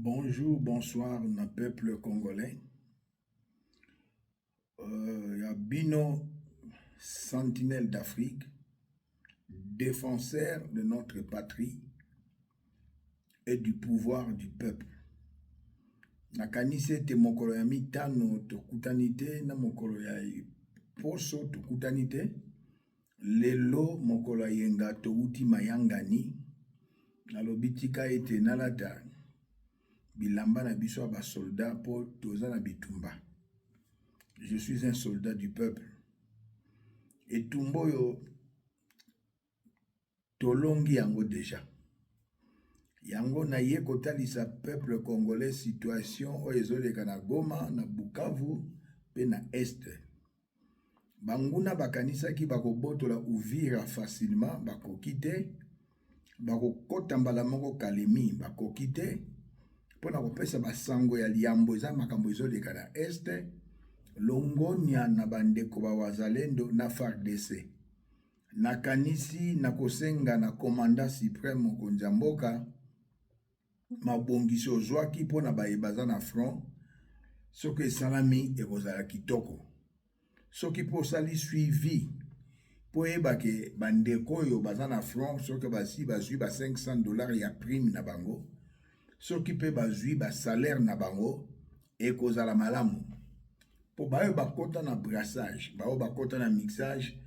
Bonjour, bonsoir, na peuple congolais. Bino, sentinelle d'Afrique, défenseur de notre patrie et du pouvoir du peuple. Nakanisi ete mokolo ya mitano tokutani te na mokolo ya poso tokutani te. Lelo mokolo ya yenga touti mayangani. Nalobi tika ete nalata bilamba na biso ya basoldat po toza na bitumba. Je suis un soldat du peuple. Et Tumboyo tolongi yango déjà. Yango na ye kotalisa peuple congolais situation oyo ezoleka na Goma, na Bukavu, pe na Est. Banguna bakanisaki bakobotola Uvira facilement, bakoki te. Bakokota mbala moko Kalemi, bakoki te. Pona kopesa basango ya liambo eza makambo ezoleka na Est. Longonia na bandeko ba wazalendo na FARDC. Nakanisi na kosenga na komanda supreme mokonzi ya mboka mabongiso ozwaki mpona bayebaza na front soki esalami ekozala kitoko. Soki mpo osali suivi mpo oyebake bandeko oyo baza na front soki bazwi ba $500 ya prime na bango, soki mpe bazwi ba salaire na bango ekozala malamu. Po bayo bakota na brassage, bayo bakota na mixage,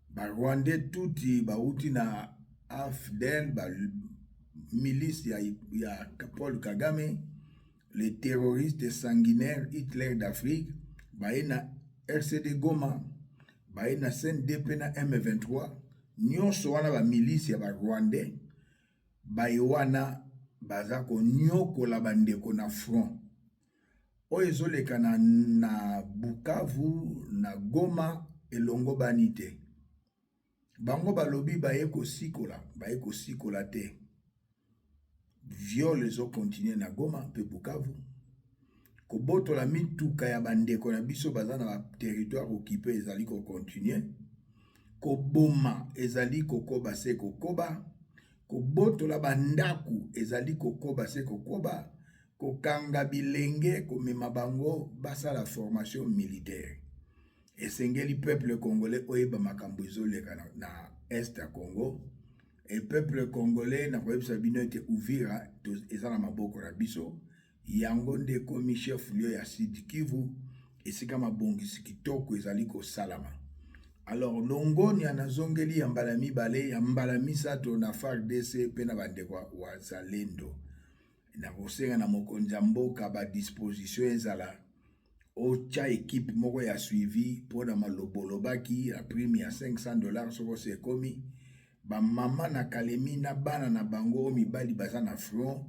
ba Rwandais touti bauti na AFDEL, ba milice ya Paul Kagame, les terroristes sanguinaires Hitler d'Afrique, baye na RCD Goma, baye na CNDP na M23, nyonso wana ba milice ya ba Rwandais, baye wana baza ko nyokola bandeko na front. Oyo ezoleka na Bukavu, na Goma, elongo bani te. Bango balobi baye kosikola te. Viol ezo continue na Goma pe Bukavu. Kobotola mituka ya bandeko na biso baza na ba territoire occupé ezali ko continue. Koboma ezali kokoba se kokoba. Kobotola bandaku ezali kokoba se kokoba. Kokanga bilenge komema bango basa la formation militaire. Esengeli peuple congolais oyeba makambo ezoleka na Est ya Congo. Et peuple congolais na koyebisa bino ete Uvira eza na maboko na biso. Yango nde komi chef lieu ya Sud Kivu esika mabongisi kitoko ezali kosalama. Alors longoni anazongeli ya mbala mibale ya mbala misato na FARDC pe na bandeko wazalendo. Na kosenga na mokonzi ya mboka ba disposition ezala ocha équipe moko ya suivi pona malobolobaki la prime ya $500 soko se komi ba mama na Kalemi na bana na bango mibali baza na front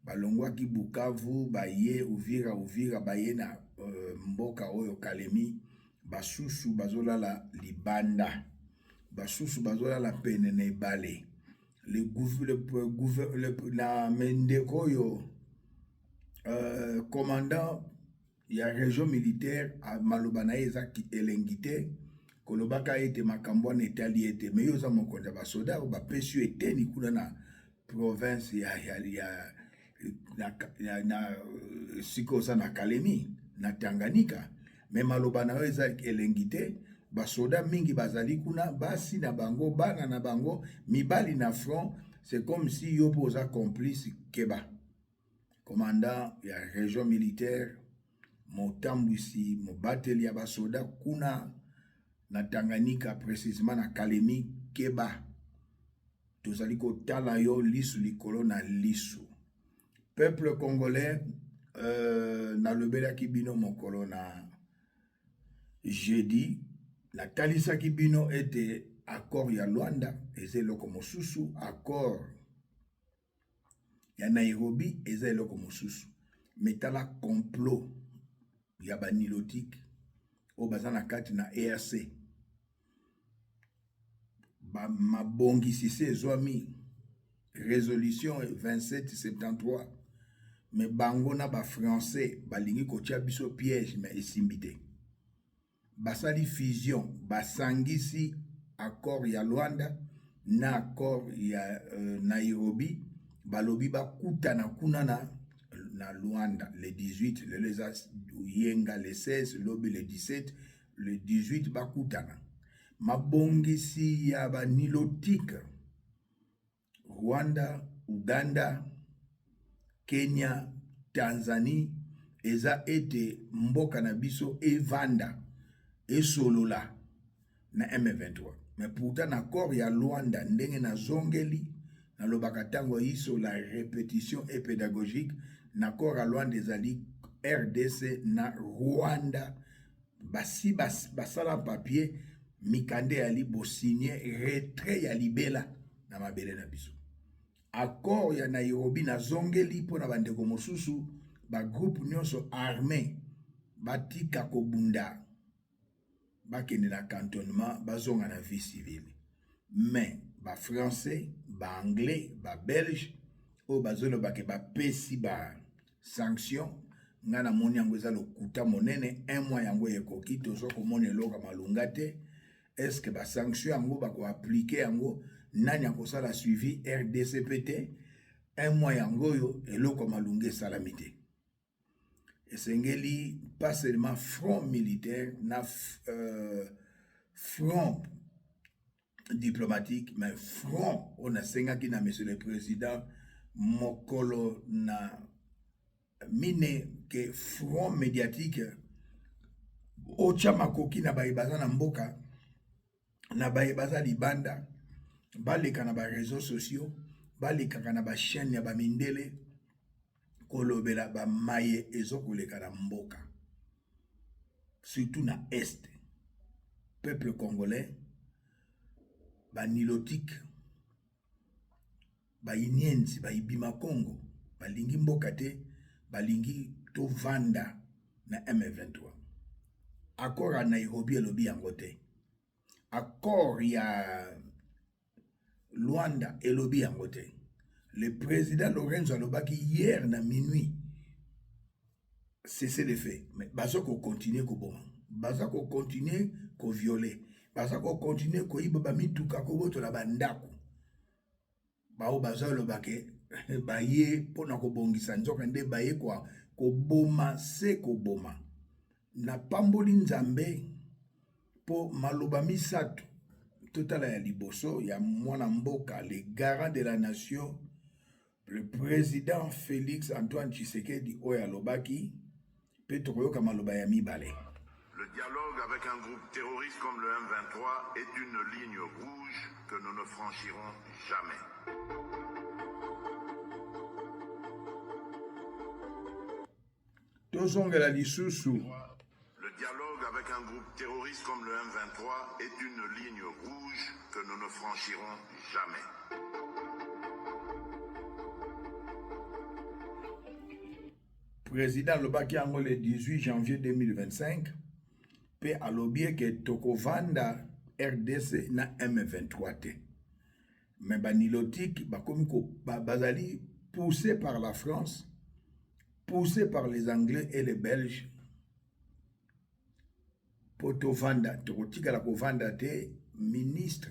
balongwaki Bukavu baye Uvira baye na mboka oyo Kalemi basusu bazolala libanda basusu bazolala pene na ebale. La mendeko yo commandant ya région militaire a maloba na eza ki elengite kolobaka ete makambo na etali ete me yoza mokonza ba soda ba pesio eteni kuna na province na sikosa na Kalemi na Tanganyika. Me maloba na eza elengite ba soda mingi bazali kuna basi na bango bana na bango mibali na front. C'est comme si yo posa complice Keba commandant ya région militaire motambwisi mobateli ya basoda kuna na Tanganyika précisément na Kalemi Keba tozali kotala yo lisu likolo na lisu. Peuple congolais na lobelaki bino mokolo na jeudi la talisaki bino ete accord ya Luanda eza eloko mosusu, accord ya Nairobi eza eloko mosusu. Metala complot ya banilotique o baza na kati na EAC mabongisi se ezwami résolution 2773 me bango na ba français balingi kotia biso piège mais esimbi te. Basali fusion basangisi accord ya Luanda na accord ya Nairobi balobi bakutana kuna na Luanda le 18, le leza Yenga le 16, lobi le 17, le 18 bakutana. Mabongisi ya ba nilotique Rwanda, Uganda, Kenya, Tanzanie, eza ete mboka na biso evanda esolola na M23. Mais pourtant accord ya Luanda ndenge na zongeli na lobaka tango iso la répétition est pédagogique na accord ya Luanda ezali RDC na Rwanda basi basala papier mikande ya libo signé retrait ya libela na mabele na biso. Accord ya Nairobi na zongeli po na bandeko mosusu ba groupe nyonso armé batika kobunda bakende na cantonnement bazonga na vie civile. Mais ba français, ba anglais, ba belge o bazolo bake ba pesi ba sanction ngana moni yango eza lokuta monene un mois yango ekoki tozo komona eloka malunga te. Est-ce que ba sanction yango bako appliquer yango nani akosala suivi RDCPT un mois yango yo eloko malunga salamité. Esengeli pas seulement front militaire na front diplomatique mais front on a sengaki na monsieur le président mokolo na mine que front médiatique ocha makoki na bayebaza na mboka na bayebaza libanda baleka na ba réseaux sociaux baleka na ba chaîne ya ba mindele kolobela ba maye ezokoleka na mboka surtout na est peuple congolais ba nilotique ba inyenzi ba ibima Congo balingi mboka te balingi to vanda na M23. Accord à Nairobi elobi yango te. Accord ya Luanda elobi yango te. Le président Lorenzo alobaki hier na minuit cessez le fait. Mais bazo ko continuer ko boma. Bazo ko continuer ko violer. Bazo ko continuer ko iba ba mituka ko boto la bandako. Bao bazo lobake baye pona ko bongisa nzoka nde baye kwa ko boma se ko boma. Na pamboli nzambe po maloba misato totala ya liboso ya mwana mboka le garant de la nation le président Félix Antoine Tshisekedi oya lobaki Petro yoka maloba ya mibale. Le dialogue avec un groupe terroriste comme le M23 est une ligne rouge que nous ne franchirons jamais. Tozongela lisusu. Le dialogue avec un groupe terroriste comme le M23 est une ligne rouge que nous ne franchirons jamais. Président lobaki yango le 18 janvier 2025 pe alobie ke tokovanda RDC na M23 te. Mais banilotique bakomi ko bazali poussé par la France, poussé par les Anglais et les Belges pour tovanda tokotika la kovanda te. Ministre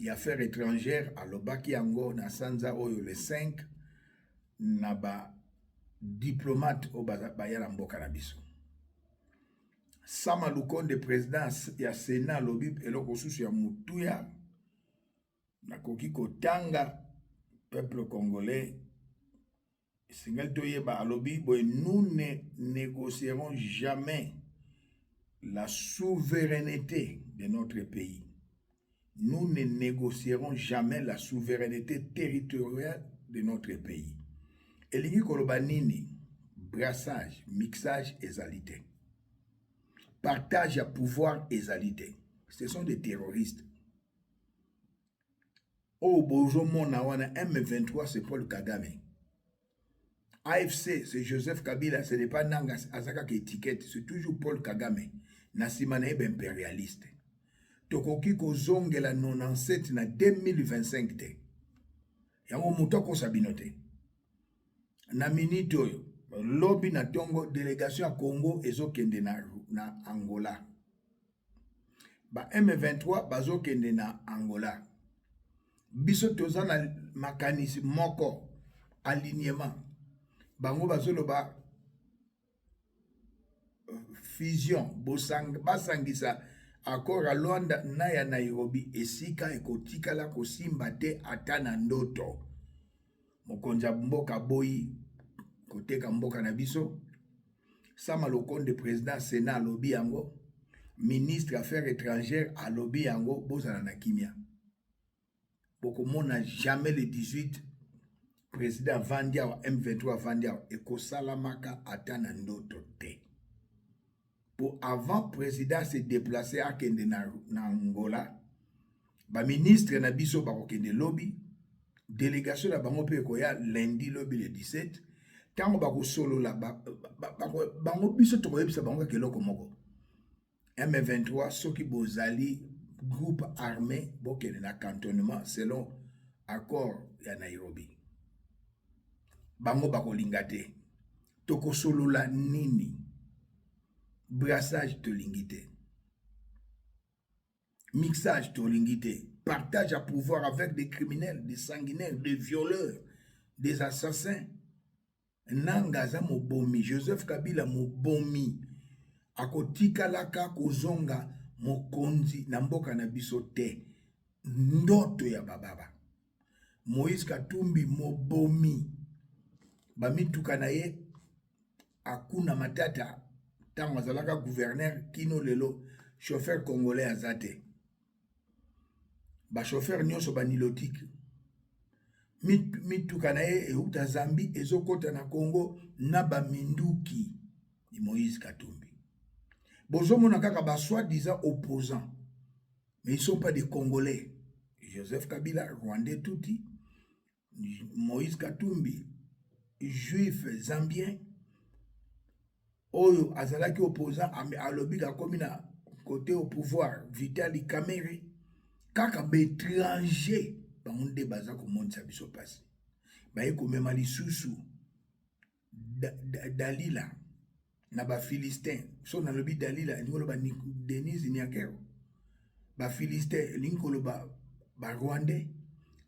des Affaires étrangères alobaki yango na sanza oyo le 5 na ba diplomate au bayala mboka na biso. Sama Lukonde président ya Sénat lobi eloko susu ya mutuya nakoki kotanga peuple congolais singal toyeba alobi boy nous ne négocierons jamais la souveraineté de notre pays. Nous ne négocierons jamais la souveraineté territoriale de notre pays. Elingi koloba nini brassage, mixage ezalité. Partage à pouvoir ezalité. Ce sont des terroristes. Oh bojo mona wana M23 c'est Paul Kagame. AFC c'est Joseph Kabila, ce n'est pas Nanga Azaka qui étiquette, c'est toujours Paul Kagame. Nasimana ebe impérialiste. Tokoki ko zongela 97 na 2025 te. Yango mutoko sabinote. Na minute oyo lobby na tongo délégation à Congo ezokende na Angola. Ba M23 bazokende na Angola. Biso toza na makanisi moko alignement. bango bazoloba fusion basangisa accord à Luanda na ya Nairobi esika ekotikala kosimba te ata na ndoto. Mokonzi ya mboka boyi koteka mboka na biso. Sama Lokonde président Sénat alobi yango, ministre affaires étrangères alobi yango, bozala na kimia. Bokomona jamais le 18 président Vandia wa M23 Vandia ekosalamaka ata na ndoto te. Pour avant président se déplacer à kende na Angola, ba ministre na biso ba kokende lobby, délégation na bango pe koya lundi lobby le 17, tango ba ko solo la bango biso to koyebisa bango keloko moko. M23 soki bozali groupe armé bokende na cantonnement selon accord ya Nairobi. Bango ba kolinga te. Toko solo la nini? Brassage tolingi te. Mixage tolingi te. Partage à pouvoir avec des criminels, des sanguinaires, des violeurs, des assassins. Nangaza mobomi, Joseph Kabila mobomi. Akotika laka kozonga mokonzi na mboka na biso te. Ndoto ya bababa. Moïse Katumbi mobomi. Bamituka na ye akuna matata. Tango azalaka gouverneur kino lelo chauffeur congolais azate. Ba chauffeur nyonso banilotique. Mituka na ye euta Zambi ezokota na Congo na ba minduki ni Moïse Katumbi. Bozomona kaka ba soi-disant opposants. Mais ils sont pas des Congolais. Joseph Kabila, Rwandais touti. Moïse Katumbi, juif zambien. Oyo azalaki opposant alobi ka komi na côté au pouvoir Vitali Kamere kaka bétranger bangonde baza ko monisa biso pasi baye komema lisusu Dalila na ba Philistin so na lobi Dalila ngolo ba Denise Nyakero ba Philistin lingolo ba Rwandais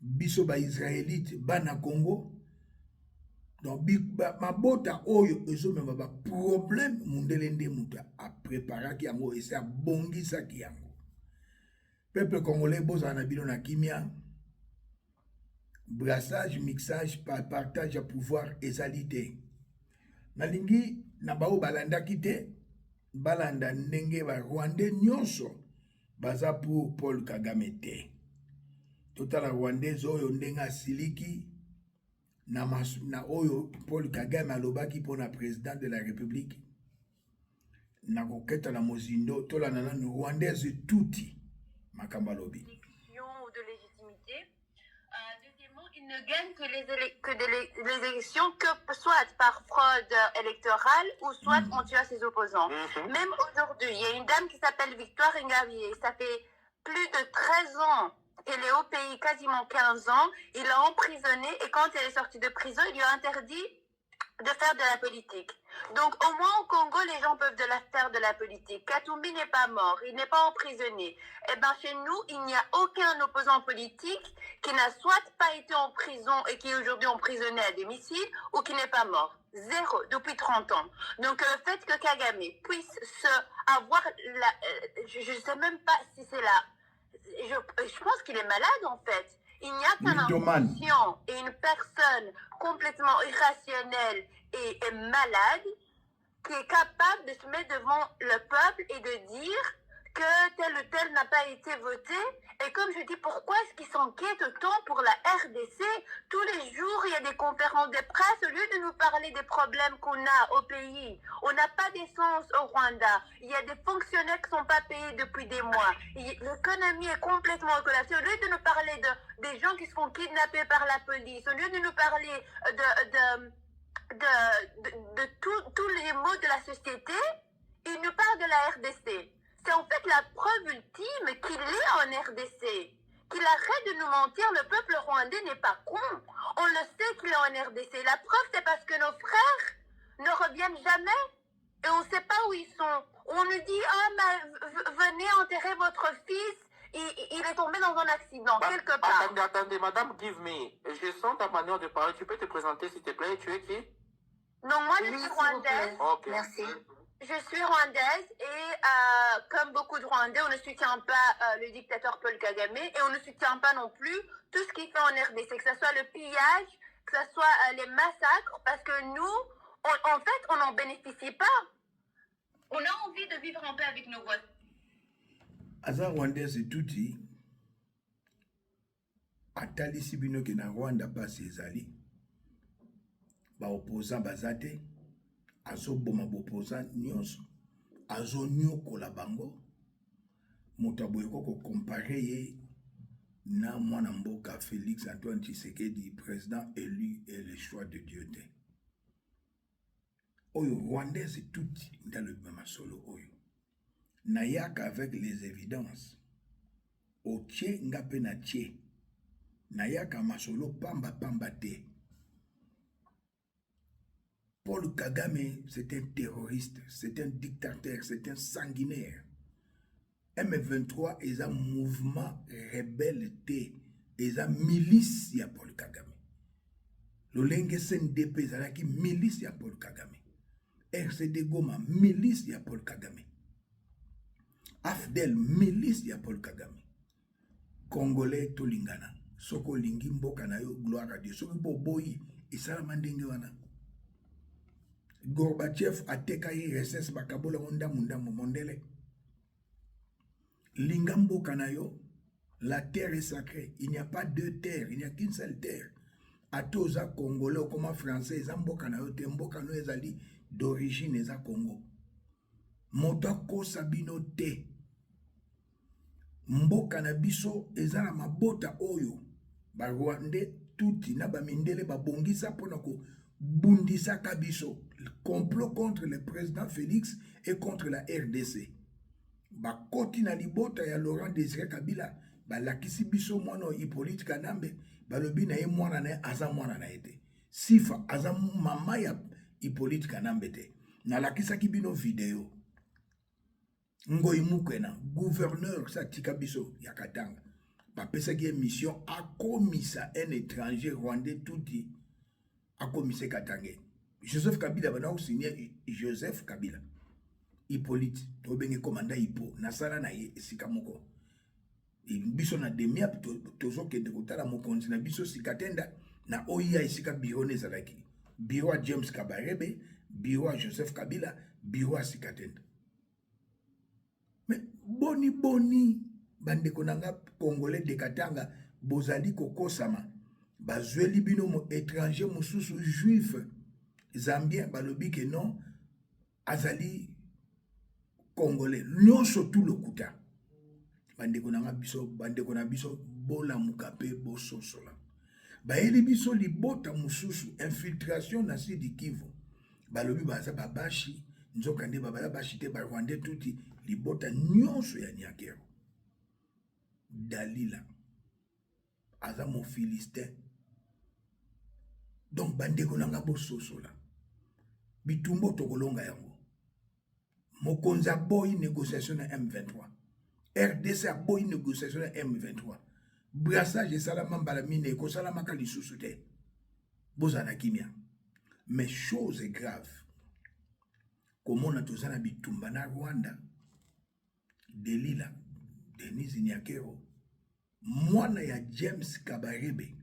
biso ba Israélite bana Congo. Donc, mabota oyo ezomema ba problème mundele nde muta a préparer ki yango ese a bongisa ki yango. Peuple congolais boza na bino na kimia. Brassage, mixage, partage à pouvoir ezalité. Nalingi na bao balanda kite balanda ndenge ba Rwandais nyonso baza pour Paul Kagame te. Total Rwandais oyo ndenga siliki na oyo Paul Kagame alobaki pour la président de la République na koketa na mozindo tola na rwandaise touti makamba lobi ou de légitimité. Deuxièmement, ils ne gagnent que les élections que soit par fraude électorale ou soit en tuant ses opposants. Même aujourd'hui, il y a une dame qui s'appelle Victoire Ingabire, ça fait plus de 13 ans. Elle est au pays quasiment 15 ans. Il l'a emprisonnée et quand elle est sortie de prison, il lui a interdit de faire de la politique. Donc au moins au Congo, les gens peuvent faire de la politique. Katumbi n'est pas mort, il n'est pas emprisonné. Et bien chez nous, il n'y a aucun opposant politique qui n'a soit pas été en prison et qui est aujourd'hui emprisonné à domicile ou qui n'est pas mort. Zéro, depuis 30 ans. Donc le fait que Kagame puisse avoir je ne sais même pas si c'est là. Je pense qu'il est malade en fait. Il n'y a qu'un inconscient et une personne complètement irrationnelle et malade qui est capable de se mettre devant le peuple et de dire que tel ou tel n'a pas été voté. Et comme je dis, pourquoi est-ce qu'ils s'inquiètent autant pour la RDC? Tous les jours, il y a des conférences de presse. Au lieu de nous parler des problèmes qu'on a au pays, on n'a pas d'essence au Rwanda. Il y a des fonctionnaires qui ne sont pas payés depuis des mois. L'économie est complètement collapsée. Au lieu de nous parler des gens qui se font kidnapper par la police, au lieu de nous parler de tous les maux de la société, ils nous parlent de la RDC. C'est en fait la preuve ultime qu'il est en RDC. Qu'il arrête de nous mentir, le peuple rwandais n'est pas con. On le sait qu'il est en RDC. La preuve, c'est parce que nos frères ne reviennent jamais et on ne sait pas où ils sont. On nous dit, venez enterrer votre fils, il est tombé dans un accident, quelque part. Attendez, madame, give me. Je sens ta manière de parler. Tu peux te présenter, s'il te plaît. Tu es qui? Donc moi, je Oui, suis s'il vous rwandaise. plaît. Ok. Merci. Je suis rwandaise et comme beaucoup de Rwandais, on ne soutient pas le dictateur Paul Kagame et on ne soutient pas non plus tout ce qu'il fait en RDC, que ce soit le pillage, que ce soit les massacres, parce que nous, en fait, on n'en bénéficie pas. On a envie de vivre en paix avec nos voisins. Aza Rwandaise tuti atalisi bino ke na Rwanda pasi ezali ba opposant bazate azoboma bopposant nyonso azonyokola bango moto aboye kokompare ye na mwana mboka Félix Antoine Tshisekedi, président élu et le choix de Dieu te oyo Rwandaise tuti ndalobi masolo oyo nayaka avec les évidences otie nga mpe na tie nayaka masolo pamba pamba te. Paul Kagame, c'est un terroriste, c'est un dictateur, c'est un sanguinaire. M23 est un mouvement rebelle, est un milice ya Paul Kagame. Lolenge SNDP est une milice ya Paul Kagame. RCD Goma, milice ya Paul Kagame. AFDEL, milice ya Paul Kagame. Congolais tolingana. Soko lingi mboka na yo gloire à Dieu. Soko boboyi esala mandenge wana. Gorbachev ateka IRSS bakabola ndambo mondele. Lingambo kanayo, la terre est sacrée. Il n'y a pas deux terres, il n'y a qu'une seule terre. Atoza congolais comme français, zambo kanayo tembo kano ezali d'origine eza Congo. Moto kosa bino te. Mboka na biso ezala mabota oyo. Ba Rwandais tuti na ba mindele ba bongisa pona ko bundisa kabiso. Complot contre le président Félix et contre la RDC. Bakoti na libota ya Laurent Désiré Kabila balakisi biso mwana Hippolyte Kanambe balobi na ye mwana na aza mwana na ete sifa aza mama ya Hippolyte Kanambe te nalakisaki bino video Ngoyi Mukwena gouverneur satika biso ya Katanga bapesaki émission akomisa un étranger rwandais tuti akomise Katanga. Joseph Kabila bana signé Joseph Kabila Hippolyte tobenge commandant Hippo nasala na ye esika moko biso na demia tozokende kotala mokonzi na biso sikatenda na oya esika biro nezalaki biro James Kabarebe biro Joseph Kabila biro sikatenda mais boni bandeko nanga congolais de Katanga bozali kokosama bazweli bino mo étranger mosusu juif zambien balobi ke non azali congolais nyonso tout le kuta bandeko na biso bola mukape bososola bayeli biso libota mususu infiltration na Sud Kivu balobi baza babashi nzoka nde babala bashi te ba Rwandais tuti libota nyonso ya Nyakero Dalila aza mo Philistin. Donc bandeko nanga bososola bitumbo tokolonga yango mokonza boy négociation na M23 RDC a boy négociation na M23 brassage salama mbala mine ko salama ka lisusu te bozana kimia mais chose grave komona tozana bitumba na Rwanda Delila Denise Nyakero mwana ya James Kabarebe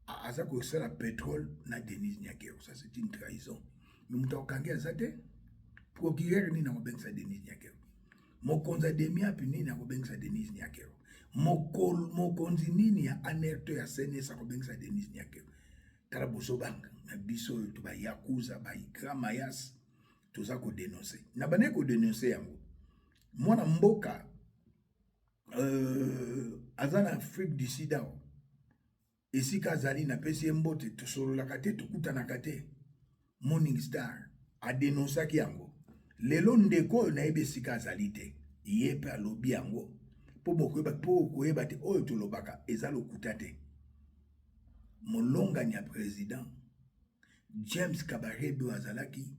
aza kosala pétrole na Denise Nyakero. Ça c'est une trahison. Mais muta kangi azate procureur ni na kobengisa Denise Nyakero. Mokonza demia pini na kobengisa Denise Nyakero. Mokonzi nini ya anerto ya senesa kobengisa Denise Nyakero. Tala bosobanga na biso to ba yakuza ba ikramayas toza ko dénoncer. Na bane ko dénoncer yango. Mwana mboka azana Afrique du Sud esika azali na pesi mbote tosololaka te tokutanaka te. Morning Star adenosaki yango lelo ndeko oyo nayebi esika azali te ye mpe alobi yango mpo koyeba te oyo tolobaka eza lokuta te. Molongani ya président James Kabarebe azalaki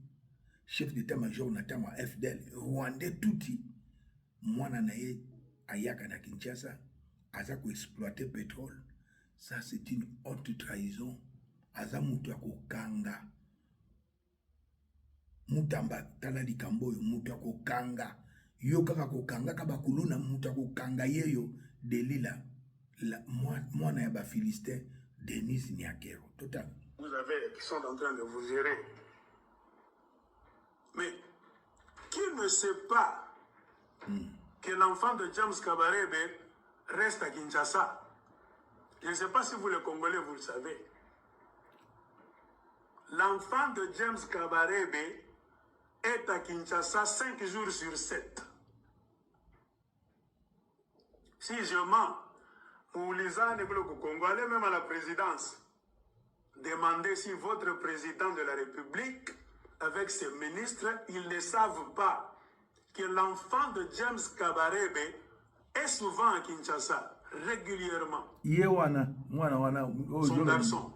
chef d'état-major na ntango ya FDL Rwandais tuti mwana na ye ayaka na Kinshasa aza koexploiter pétrole. Ça c'est une haute trahison. Aza mutu ya kokanga mutamba tala likambo oyo mutu akokanga yo kaka kokanga kaba kuluna mutu akokanga yeyo Delila mwana ya Philistin Denis Nyakero total. Vous avez qui sont en train de vous gérer. Mais qui ne sait pas que l'enfant de James Kabarebe reste à Kinshasa? Je ne sais pas si vous les Congolais vous le savez. L'enfant de James Kabarebe est à Kinshasa 5 jours sur 7. Si je mens, vous les avez au Congo, allez même à la présidence. Demandez si votre président de la République, avec ses ministres, ils ne savent pas que l'enfant de James Kabarebe est souvent à Kinshasa, régulièrement. Son garçon.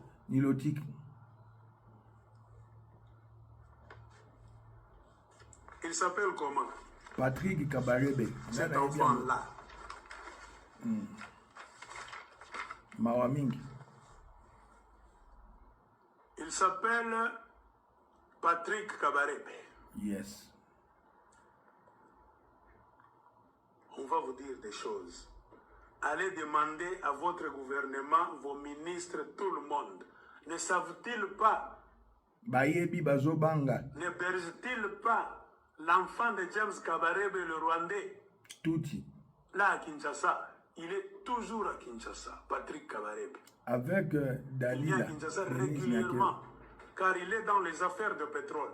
Il s'appelle comment? Patrick Kabarebe. Cet enfant-là. Mawaming. Il s'appelle Patrick Kabarebe. Yes. On va vous dire des choses. Allez demander à votre gouvernement, vos ministres, tout le monde. Ne savent-ils pas? Bayebi bazobanga. Ne bergent-ils pas l'enfant de James Kabarebe, le Rwandais? Touti. Là à Kinshasa. Il est toujours à Kinshasa, Patrick Kabarebe. Avec Dalila. Il est à Kinshasa régulièrement, car il est dans les affaires de pétrole.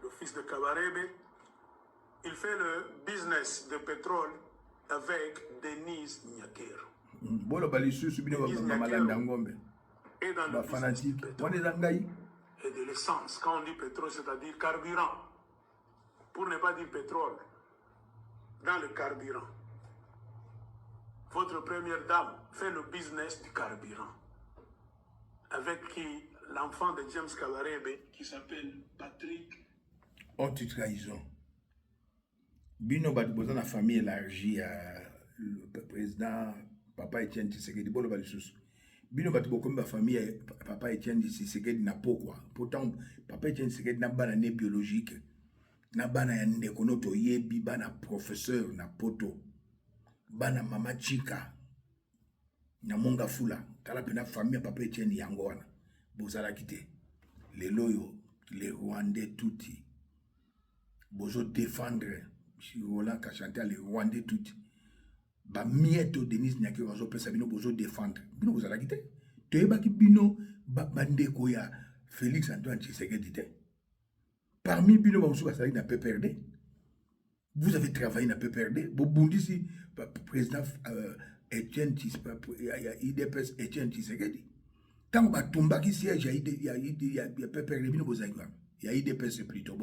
Le fils de Kabarebe, il fait le business de pétrole avec Denis Nyakero. Et dans le business du pétrole. Et de l'essence, quand on dit pétrole, c'est-à-dire carburant. Pour ne pas dire pétrole, dans le carburant. Votre première dame fait le business du carburant. Avec qui l'enfant de James Kabarebe, qui s'appelle Patrick. Haute trahison. Bino Batiboza, la famille élargie à le président Papa Etienne Tshisekedi. Bolo Balissus. Bino Batiboza, la famille Papa Etienne Tshisekedi n'a pas quoi. Pourtant, Papa Etienne Tshisekedi n'a pas d'année biologique. N'a pas d'année konoto yebi, n'a professeur, n'a poto. Bana mama chika na monga fula tala pena famille Papa Etienne yango wana bozala kite les loyo les Rwandais touti bozo défendre si Roland ka chanter les Rwandais touti ba mieto Denis Nyakero bazo pesa bino bozo défendre bino bozala kite toyeba ki bino bandeko ya Félix Antoine Tshisekedi te parmi bino ba musu basali na PPRD. Vous avez travaillé dans PPRD. Bobundisi, président Etienne IDPS Etienne Tshisekedi. Quand on va tomber qui siège, il y a PPRD, il y a IDPS plutôt.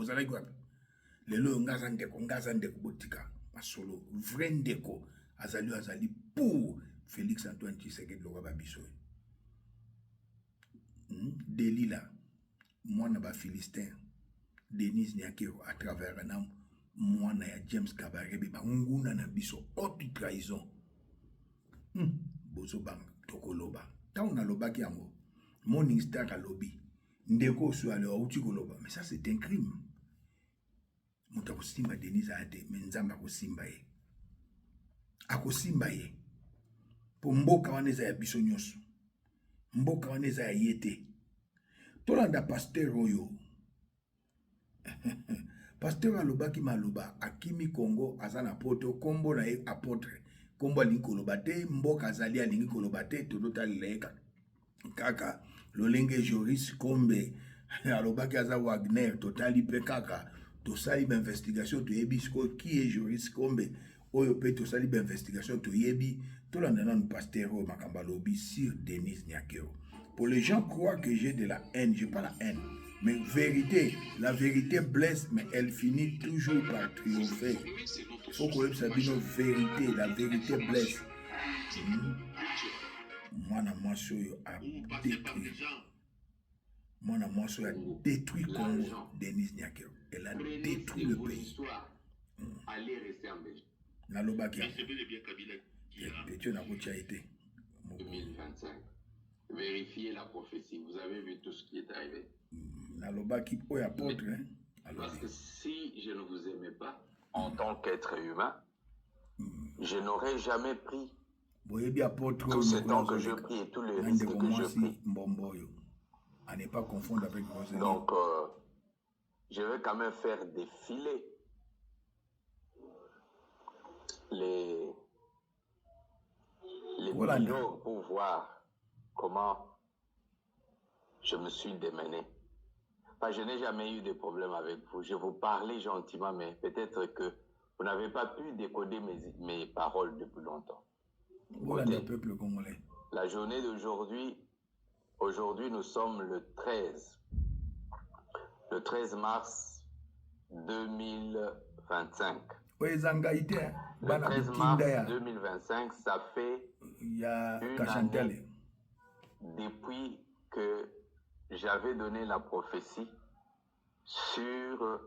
Les lois ngazandeko botika. Masolo, vrai ndeko. Azali pour Félix Antoine Tshisekedi le roi Biso. Delila, moi n'a pas Philistin. Denis Nyakero à travers un homme. Mwana ya James Kabarebe banguna na biso haute trahison. Bozo bang tokoloba. Ta on a loba ki yango. Morning Star a lobby. Ndeko so ale auti koloba. Mais ça c'est un crime. Muta kosimba Denise ate menzamba kosimba ye. Akosimba ye. Po mboka waneza ya biso nyoso. Mboka waneza ya yete. Tolanda pasteur oyo. Pasteur alobaki maloba akimi Congo azana poto kombo na ye apotre kombo alingi koloba te mboka azali alingi koloba te totalileka kaka lolenge Joris Kombe alobaki aza Wagner totali pe kaka tosali ba investigation toyebi siko qui est Joris Kombe oyo pe tosali ba investigation toyebi tolanda na pasteur o makamba lobi sur Denis Nyakero. Pour les gens croient que j'ai de la haine, j'ai pas la haine. Mais vérité, la vérité blesse, mais elle finit toujours par triompher. Il faut qu'on sache une vérité, la vérité blesse. Mwana Mwasoyo a détruit. Mwana Mwasoyo a détruit Congo, Denis Nyakero. Elle a détruit le pays. Nalobaki. Pétion n'a pas été. 2025. Vérifiez la prophétie. Vous avez vu tout ce qui est arrivé. Nalobaki oyo apôtre, hein? Parce que si je ne vous aimais pas, en tant qu'être humain, je n'aurais jamais pris tout ce temps que je pris et tous les risques que je pris. À ne pas confondre avec vos. Donc, je vais quand même faire défiler les vidéos pour voir comment je me suis démené. Enfin, je n'ai jamais eu de problème avec vous. Je vous parlais gentiment, mais peut-être que vous n'avez pas pu décoder mes paroles depuis longtemps. Voilà, peuple congolais. La journée d'aujourd'hui, aujourd'hui nous sommes le 13 mars 2025. Le 13 mars 2025, ça fait une année depuis que j'avais donné la prophétie sur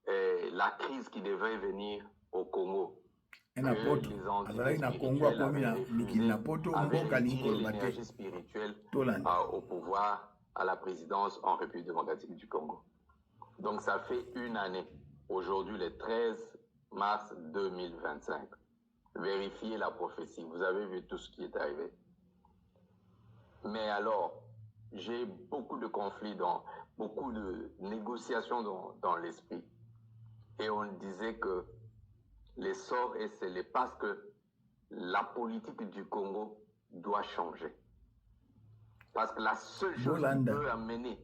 la crise qui devait venir au Congo. L'énergie spirituelle au pouvoir, à la présidence en République démocratique du Congo. Donc ça fait une année, aujourd'hui le 13 mars 2025. Vérifiez la prophétie, vous avez vu tout ce qui est arrivé. Mais alors, j'ai beaucoup de conflits, beaucoup de négociations dans l'esprit. Et on disait que les sorts et scellés parce que la politique du Congo doit changer. Parce que la seule chose qui peut amener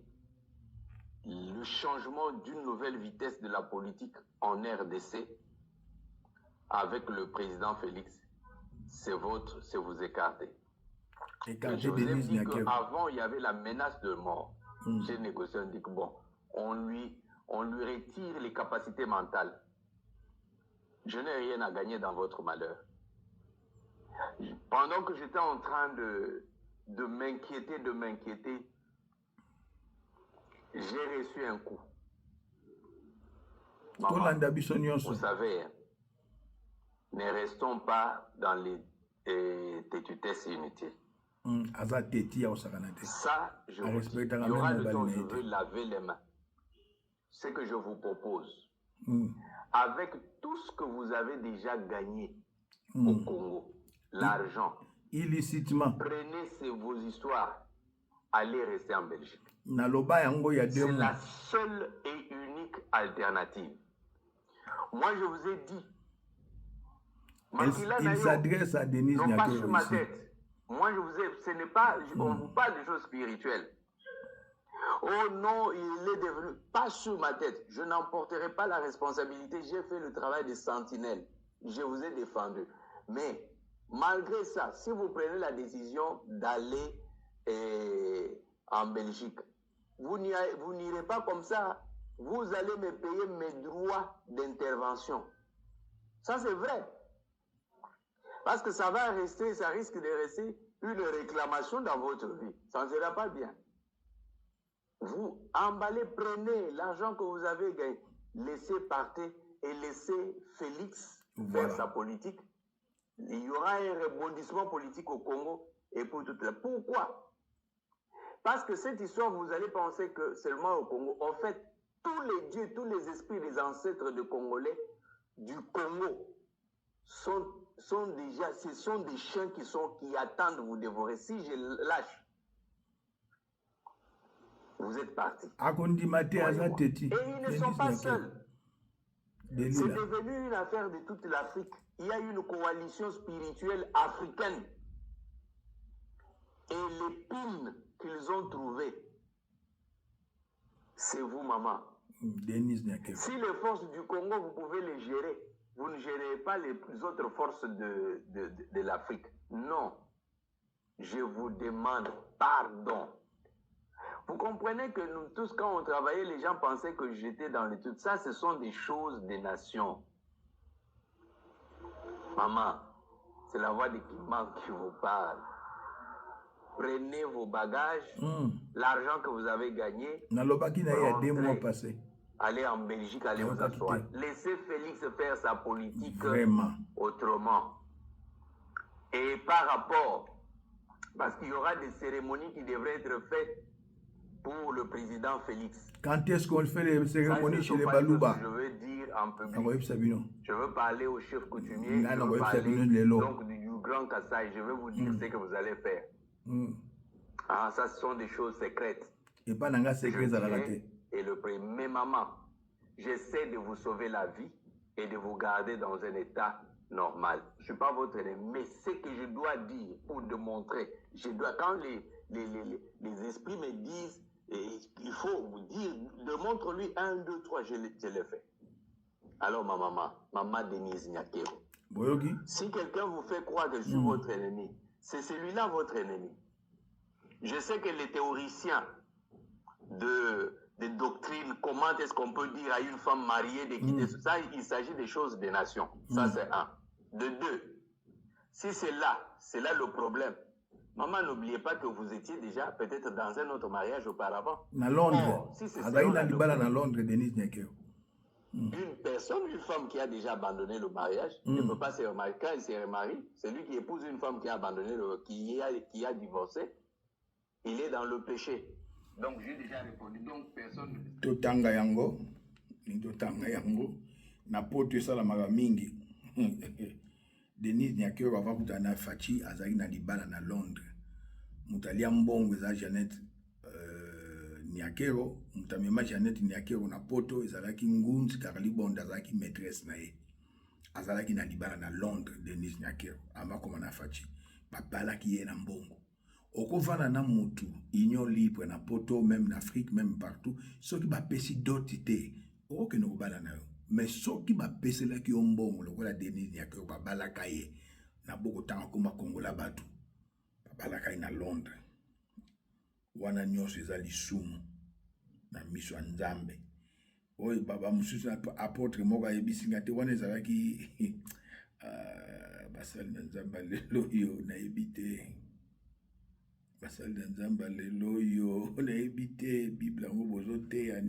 le changement d'une nouvelle vitesse de la politique en RDC avec le président Félix, c'est vous écarter. Je vous ai dit qu'avant, il y avait la menace de mort. J'ai négocié, on dit que bon, on lui retire les capacités mentales. Je n'ai rien à gagner dans votre malheur. Pendant que j'étais en train de m'inquiéter, j'ai reçu un coup. Maman, vous savez, ne restons pas dans les têtutesses inutiles. Ça, il y aura le temps, je veux laver les mains. Ce que je vous propose, avec tout ce que vous avez déjà gagné au Congo, l'argent, illicitement, prenez vos histoires, allez rester en Belgique. C'est la seule et unique alternative. Moi, je vous ai dit, il s'adresse à Denis non pas sur ma tête. Moi, je vous ai, ce n'est pas, on vous parle de choses spirituelles. Oh non, il est devenu, pas sur ma tête. Je n'emporterai pas la responsabilité. J'ai fait le travail de sentinelle. Je vous ai défendu. Mais malgré ça, si vous prenez la décision d'aller en Belgique, vous n'irez pas comme ça. Vous allez me payer mes droits d'intervention. Ça, c'est vrai. Parce que ça va rester, ça risque de rester une réclamation dans votre vie. Ça ne sera pas bien. Vous emballez, prenez l'argent que vous avez gagné, laissez partir et laissez Félix faire sa politique. Il y aura un rebondissement politique au Congo et pour toute la... Pourquoi? Parce que cette histoire, vous allez penser que seulement au Congo. En fait, tous les dieux, tous les esprits des ancêtres de Congolais du Congo sont déjà, ce sont des chiens qui attendent de vous dévorer. Si je lâche, vous êtes partis. Et ils ne sont pas seuls. C'est devenu une affaire de toute l'Afrique. Il y a une coalition spirituelle africaine. Et l'épine qu'ils ont trouvée, c'est vous, maman. Si les forces du Congo, vous pouvez les gérer, vous ne gérez pas les autres forces de l'Afrique. Non. Je vous demande pardon. Vous comprenez que nous tous, quand on travaillait, les gens pensaient que j'étais dans les trucs. Ça, ce sont des choses des nations. Maman, c'est la voix de Kimman qui vous parle. Prenez vos bagages, l'argent que vous avez gagné. Allez en Belgique, allez vous asseoir. Laissez Félix faire sa politique autrement. Et par rapport, parce qu'il y aura des cérémonies qui devraient être faites pour le président Félix. Quand est-ce qu'on fait les Ça, cérémonies ce chez sont les pas des choses Balouba? que je veux dire en public. Sabino. Je veux parler au chef coutumier, Ah, je non, veux parler Sabino, donc du Grand Kassai. Je vais vous dire ce que vous allez faire. Ah, ça, ce sont des choses secrètes. Et pas dans secret à la raté. Et le premier maman, j'essaie de vous sauver la vie et de vous garder dans un état normal. Je ne suis pas votre ennemi, mais ce que je dois dire pour démontrer, quand les esprits me disent, il faut vous dire, démontre-lui 1, 2, 3, je le fais. Alors ma maman Denise Nyakero, si quelqu'un vous fait croire que je suis votre ennemi, c'est celui-là votre ennemi. Je sais que les théoriciens de doctrine, comment est-ce qu'on peut dire à une femme mariée de quitter ça, il s'agit des choses des nations. Ça, c'est un. De deux, si c'est là le problème. Maman, n'oubliez pas que vous étiez déjà peut-être dans un autre mariage auparavant. À Londres. Si c'est à Londres, Denise Nyakero. Une femme qui a déjà abandonné le mariage ne peut pas se remarier. Quand elle se remarie, celui qui épouse une femme qui a abandonné, qui a divorcé, il est dans le péché. Donc j'ai déjà répondu. Donc personne. Totanga yango. Na poto sala mingi. Denise Nyakero va kutana Fachi azali na libala na Londres. Mutalia mbongo za Janet Nyakero, mutamema Janet Nyakero na poto ezalaki ngunzi Carly Bonda azalaki maîtresse na ye. Azalaki na libala na Londres Denise Nyakero amakoma na Fachi. Babalaki ye na mbongo. Okovana na mutu union libre na poto même en Afrique même partout ceux qui ba pesi dotité oke no bala na yo mais ceux qui ba pesi la ki ombongo lokola Denise Nyakero babalaka ye na boko tanga kuma kongola batu babalaka na Londres wana nyonso ezali sumu na miso ya Nzambe oyo baba mususu apôtre moko ayebisinga te wana ezalaki basali na Nzambe lelo yo na ebite basali na Nzambe lelo yo na ebite Bible ngo bozote ya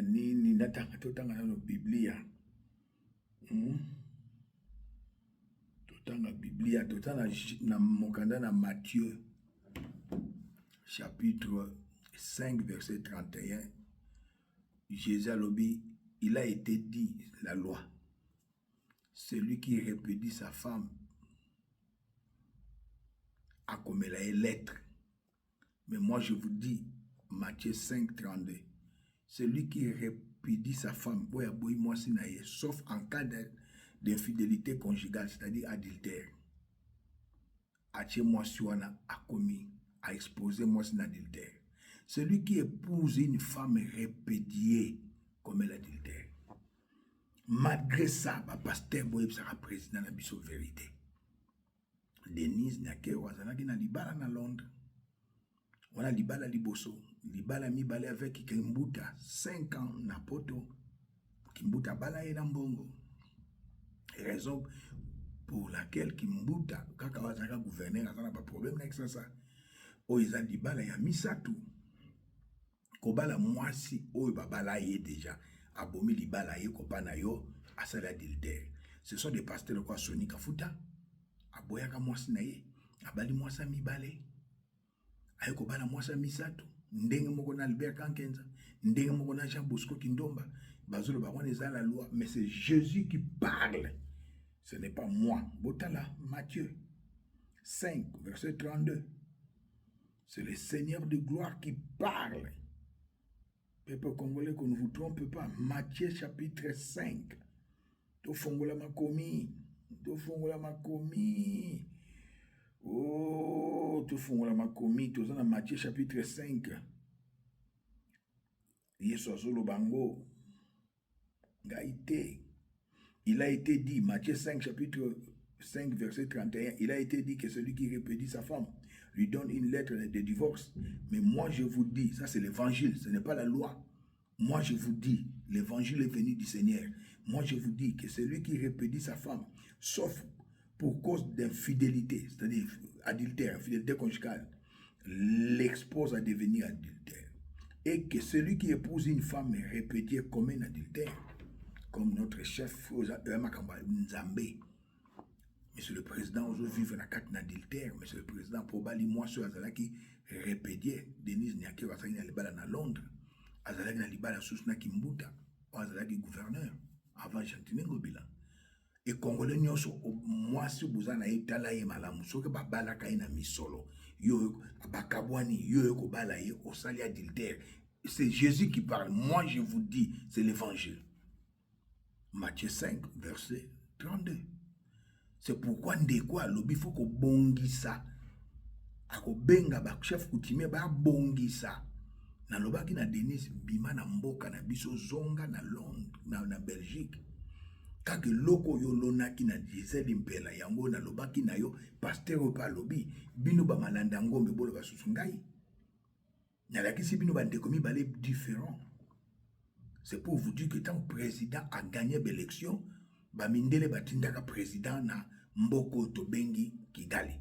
nini natanga totanga na Biblia totanga Biblia totanga na mokanda na Matthieu chapitre 5 verset 31 Jésus a lobby, il a été dit la loi celui qui répudie sa femme a comme elle est lettre. Mais moi je vous dis, Matthieu 5, 32, celui qui répudie sa femme, sauf en cas d'infidélité conjugale, c'est-à-dire adultère, a commis, a exposé moi sin adultère. Celui qui épouse une femme répudiée comme elle adultère. Malgré ça, le pasteur Boyeb sera président de la Bisso Vérité. Denise Nyakero azalaki na libala na Londres. Wana libala liboso. Libala mibale avec Kimbuta 5 ans na poto. Kimbuta bala ye na mbongo. Raison pour laquelle Kimbuta kaka wazaka gouverneur azana ba problème na ça. O eza libala ya misatu. Kobala mwasi oyo babala ye déjà. Abomi libala ye kopana yo asala adultère. Ce sont des pasteurs quoi Soni Kafuta. Aboyaka mwasi na ye abali mwasa mibale ayeko bala mwasa misatu ndenge moko na Albert Kankenza ndenge moko na Jean Bosco Kindomba bazolo ba eza la loi mais c'est Jésus qui parle ce n'est pas moi botala Matthieu 5 verset 32 c'est le Seigneur de gloire qui parle. Peuple congolais, qu'on ne vous trompe pas. Matthieu chapitre 5 to fongola makomi. Oh, tu fous la makomi, tu dans Matthieu chapitre 5. Yeso bango. Gaïté. Il a été dit, Matthieu 5 chapitre 5 verset 31, il a été dit que celui qui répudie sa femme lui donne une lettre de divorce. Mais moi je vous dis, ça c'est l'évangile, ce n'est pas la loi. Moi je vous dis, l'évangile est venu du Seigneur. Moi je vous dis que celui qui répudie sa femme, sauf pour cause d'infidélité, c'est-à-dire adultère, infidélité conjugale, l'expose à devenir adultère. Et que celui qui épouse une femme est répudié comme un adultère, comme notre chef Nzambe. Monsieur le Président, on vivre dans 4 d'adultère. Monsieur le Président, probablement, moi, sur Azalaki, répédié, Denise Nyakero, Azalaki na libala na Londres, Azalaki na libala Sousna Kimbuta, Azalaki gouverneur, avant Chantine Ngobila. Et Congolais, moi, si vous en avez talaye malamu, so que babala kaina misolo, yo, bakabwani, yo, kobalaye, au sali adultère. C'est Jésus qui parle. Moi, je vous dis, c'est l'évangile. Matthieu 5, verset 32. C'est pourquoi ndeko alobi faut ko bongisa. Ako benga ba chef coutumier ba bongisa. Na lobaki na Denise bima na mboka na biso zonga na Londres na Belgique. Kake loko yo lonaki na Gisèle Impela yango na lobaki na yo pasteur pa lobi bino ba malanda ngombe bolo ba susungai. Na la kisi bino ba ndeko mi balé différent. C'est pour vous dire que tant président a gagné l'élection, Bamindele batindaka président na Mboko Tobengi Kigali.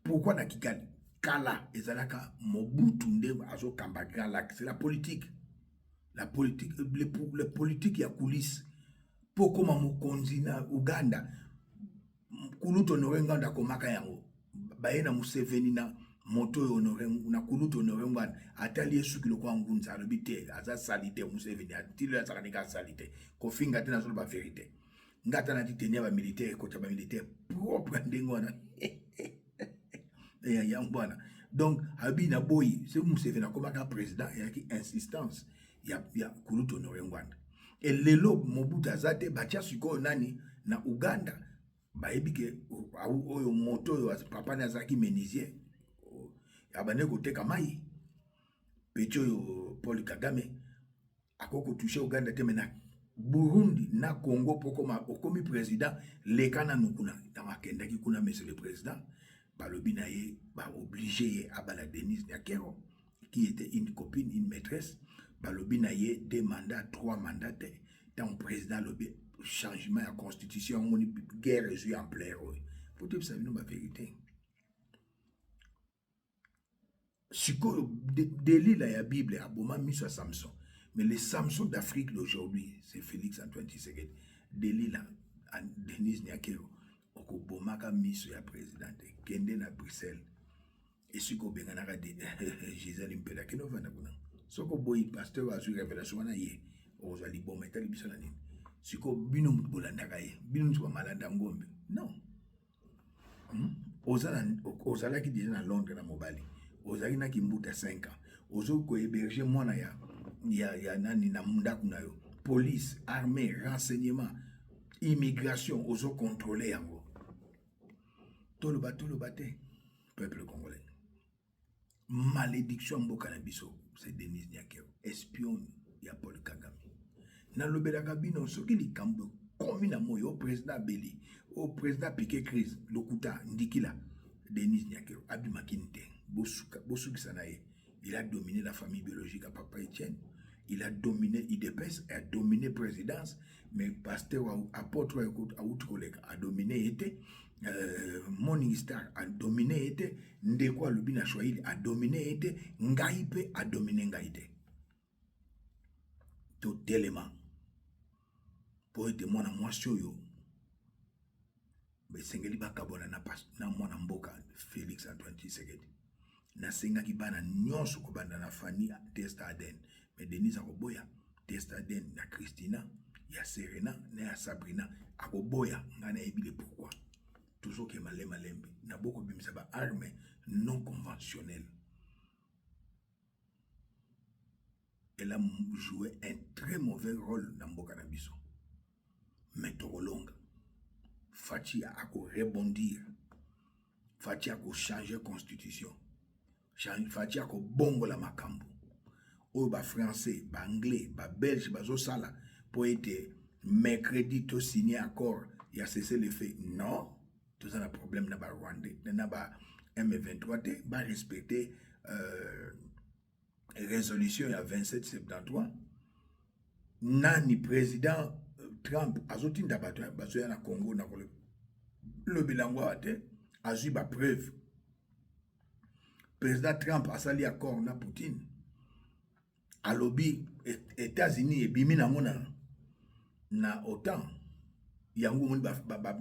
Pourquoi na Kigali? Kala ezalaka Mobutu nde azo kambagala, c'est la politique. La politique, le politique ya coulisses. Poko mamukonzi na Uganda, kuluto norenganda komaka yango. Baena Museveni na moto honoreng na kuluto honorengwana atali esuki lokwa ngunza alobite aza salite Museveni atili azakanika salite kofinga tena solo ba vérité ngata na ditenia ba militaire kota ba militaire propre ndengona ya yambwana. Donc abina boy c'est Museveni akomaka président ya ki insistance ya kuluto honorengwana et lelo Mobutu azate bacha siko nani na Uganda baebike oyo moto oyo papa na zaki menisier abane koteka mai pecho yo Paul Kagame akoko touché Uganda temena Burundi na Congo pokoma okomi président lekana nukuna tamakenda ki kuna monsieur le président balobi na ye ba obligé à bala Denise Nyakero qui était une copine une maîtresse balobi na ye 2 mandats 3 mandats tant président lobi changement à constitution on guerre réussi en plein pour dire ça nous la vérité. Siko délit la Bible a boma mis sur Samson. Mais les Samson d'Afrique d'aujourd'hui, c'est Félix Antoine Tshisekedi. Délit la Denise Nyakero. Oko boma ka mis sur la présidente. Kende na Bruxelles. Et siko benganaka de Gisèle Impela. Keno vana kuna. Soko boy pasteur a su révélation na ye. Ozali boma etali biso na nini. Siko bino mutubolanda ye. Bino mutuba malanda ngombe. Non. Ozala qui déjà dans Londres na Mobali. Ozali na Kimbuta 5 ans. Ozo ko héberger mwana ya nani na mundaku na yo. Police, armée, renseignement, immigration, ozo contrôler yango. Tolo bate, peuple congolais. Malédiction mboka na biso, c'est Denise Nyakero, espion ya Paul Kagame. Na lobelaka bino soki likambo komi na moyo président Beli, au président Piqué crise, lokuta ndikila Denise Nyakero abimakinte. Bosuki Sanaye, il a dominé la famille biologique à Papa Etienne, il a dominé IDPS, il a dominé présidence, mais pasteur apôtre a dominé été, Morning Star a dominé été, Ndekwa Lubina Chouaïli a dominé été, Ngaïpe a dominé Ngaïte. Tout élément. Pour être mon amour, mais Sengeli Bakabona na mwana mboka Félix Antoine Tshisekedi. Na senga ki bana nyonso ko banda na Fanny Testa Aden mais Denise akoboya Testa Aden na Christina ya Serena na ya Sabrina akoboya ngana ebile pourquoi toujours que malembe na boko bimisa ba arme non conventionnelle. Elle a joué un très mauvais rôle dans Mboka na biso mais Torolonga Fachi a rebondir Fachi a changer constitution Fachi a bongo la makambo ou ba français ba anglais ba belge ba zosala pour être mercredi to signer accord il a cessé le fait non tout ça un problème na ba Rwandais na ba M23 ba respecter résolution ya 2773 nani président Trump azotinda bato bazoya na Congo na le bilango ate azui ba preuve président Trump a sali accord na Poutine alobi États-Unis et bimi na mona na OTAN yango moni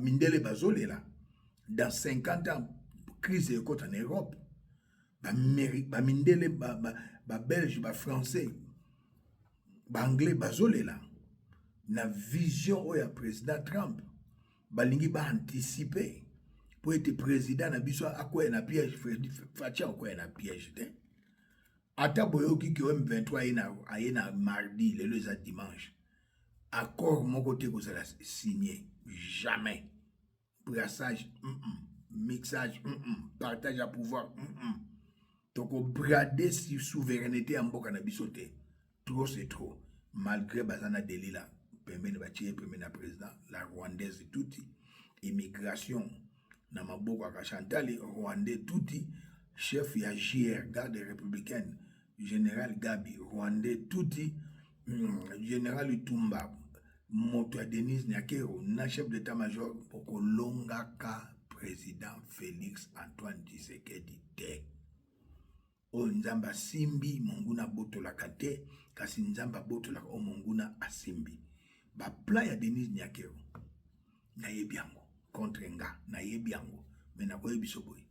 mindele bazolela dans 50 ans crise ekota en Europe mindele Belge français anglais bazolela na vision oya président Trump balingi anticiper pour être président na biso akoya na piège Fachi akoya na piège te ata boyoki ki M23 aye na mardi lelo eza dimanche accord moko te kozala signé jamais brassage mixage partage à pouvoir toko brader si souveraineté ya mboka na biso te trop c'est trop malgré bazana delila pembeni batie pembeni na président la rwandaise tuti immigration na maboko ya Chantal rwandais tuti chef ya JR garde républicaine général Gabi rwandais tuti général Itumba moto ya Denise Nyakero na chef d'état-major poko longaka président Félix Antoine Tshisekedi te o nzamba simbi monguna botolaka te kasi nzamba botolaka o monguna asimbi ba plan ya Denise Nyakero na yebiango contre nga na yebiango mais na koyebi soboy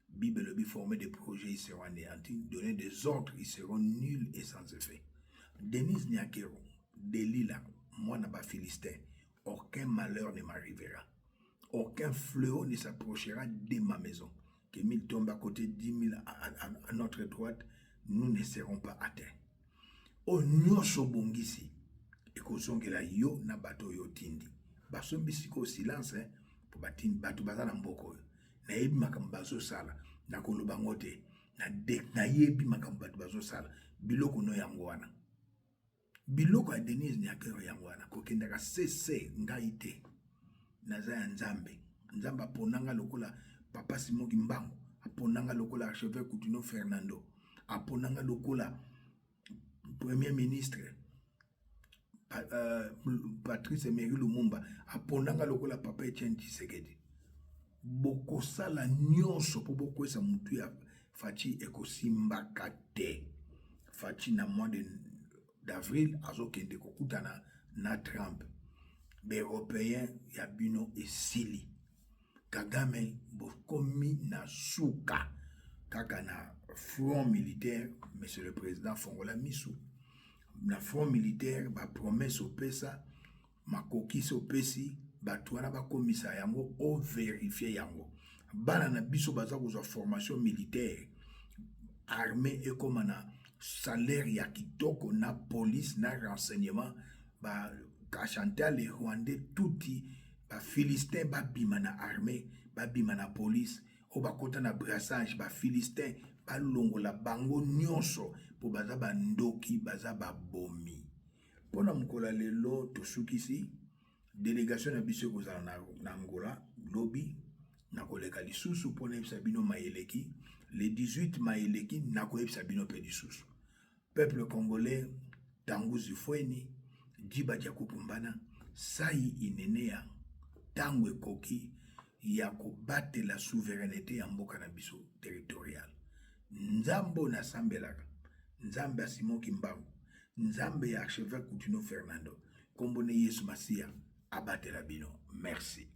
Bible bi former des projets ils seront anéantis donner des ordres ils seront nuls et sans effet. Denise Nyakero Delila moi na ba Philistin aucun malheur ne m'arrivera. Aucun fléau ne s'approchera de ma maison. Que 1000 tombent à côté, 10 000 à notre droite, nous ne serons pas atteints. O nyonso bongisi, et kozonge la yo na bato yo tindi. Baso bisiko silence, pour batini bato bazana mboko. Na yebi makambo bazo sala, na koloba ngote, na yebi makambo bato bazo sala, biloko no yango wana. Biloko ya Denise Nyakero yango wana, kokendaka sese ngaite. Naza ya nzambe aponanga lokola papa Simoki Mbango aponanga lokola archevêque Coutinho Fernando aponanga lokola premier ministre Patrice Emery Lumumba aponanga lokola papa Etienne Tshisekedi boko sala nyonso po boko esa mutu ya Fachi ekosimbaka te Fachi na mois d'avril azokende kokutana na Trump Européen ya bino esili Kagame bokomi na suka kaka na front militaire monsieur le président fongola misu na front militaire ba promesse opesa makoki sopesi batwana bakomisa yango o vérifier yango bana na biso baza kozwa formation militaire armée ekoma na salaire ya kitoko na police na renseignement ba Chantal les Rwandais touti ba Philistin ba bima na armée ba bima na police o ba kota na brassage ba Philistin ba longola bango nyonso po baza ba ndoki baza ba bomi pona mukola lelo tosukisi délégation na biso kozala na Angola lobby na koleka lisusu pona ebisa bino mayeleki le 18 mayeleki na koyebisa bino pe lisusu peuple congolais tangu zifweni Djiba Diakupumbana sai inenea tango ekoki ya kobate la souveraineté ya mboka na biso territorial nzambo na sambelaka nzambe ya Simoki Mbango nzambe ya archevêque Coutinho Fernando kombone Yesu Masia abatela bino merci.